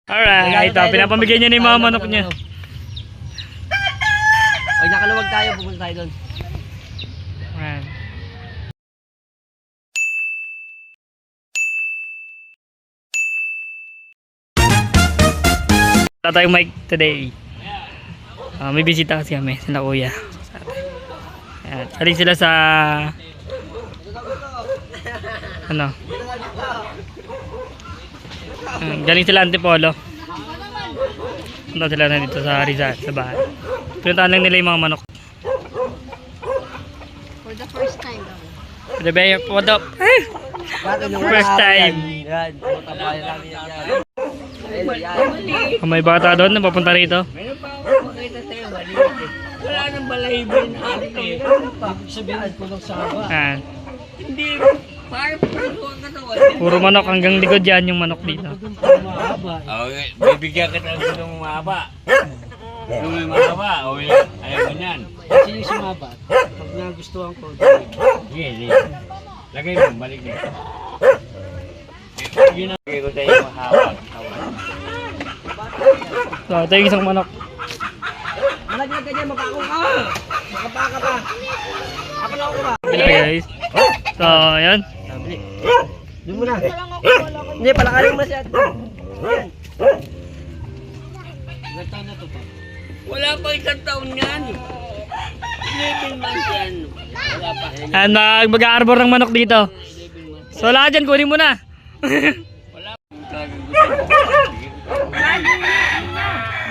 Alright, pinapamigay niya ni mga manok niya. Pag nakaluwag tayo, pupunta tayo doon. Alright. Wala tayong mic today. May bisita kasi kami, sila kuya. Ayan, aling sila sa ano? Galing sila Antipolo. Punta sila na dito sa Rizal, sa bahay. Pinuntahan lang nila yung mga manok. For the first time. For the first time. Yan, tabayan namin yan. May bata doon na papunta rito. Meron pa ako makita sa'yo, maliit eh. Wala nang balahibo yung akin eh. Sabihan ko lang sa haba. Ayan. Hindi, parang puso ang katawan. Puro manok hanggang likod yan yung manok dito. Okay, bibigyan kita ng gulong mahaba. Yung may mahaba, o ayaw mo yan. Kasi yung sumaba, pag nagustuhan ko, Sige, sige. Lagay mo, balik mo. Yun ang lagay ko sa'yo mahaba. So, ito yung isang manok. malaglag ka dyan, mapako ka! Makapaka pa! Ako na ako ba? Ito guys. So, ayan. Bili. Doon mo na. Hindi, palakarin mo na siya. Ayan. Ilang taon na to pa? Wala pa isang taon yan. 11 months yan. Wala pa. Ayan, mag-aarbor ng manok dito. So, lahat dyan, kunin mo na. Wala pa.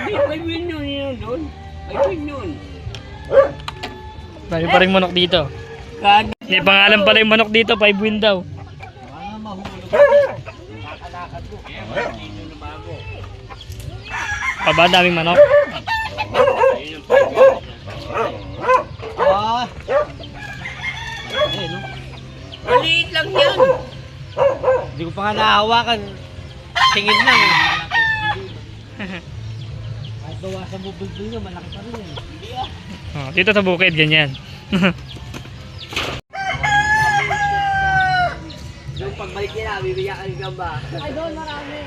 Hindi, 5 million yun doon. 5 million. Dami pa rin manok dito. Kada. May pangalan pala yung manok dito, 5 win daw. Paba, daming manok. Ah! Ayun, no? Maliit lang yan. Hindi ko pa nga nahawakan. Tingin lang. Kahit bawasan mo bulbul nyo, malaki pa rin yan. Oh, dito sa bukid, ganyan. Yung pagbalik nila, bibigyan ka ng gamba. Ay, doon marami.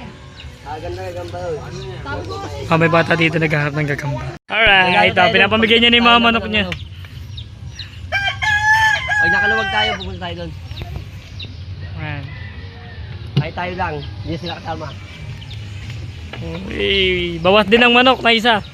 Ganda ng gamba doon. Oh, may bata dito naghahanap ng gagamba. Alright, pinapamigay niya ni mga manok niya. Pag nakaluwag tayo, pupunta tayo doon. Ayan. Kahit tayo lang, hindi sila kasama. Uy, bawas din ang manok na isa.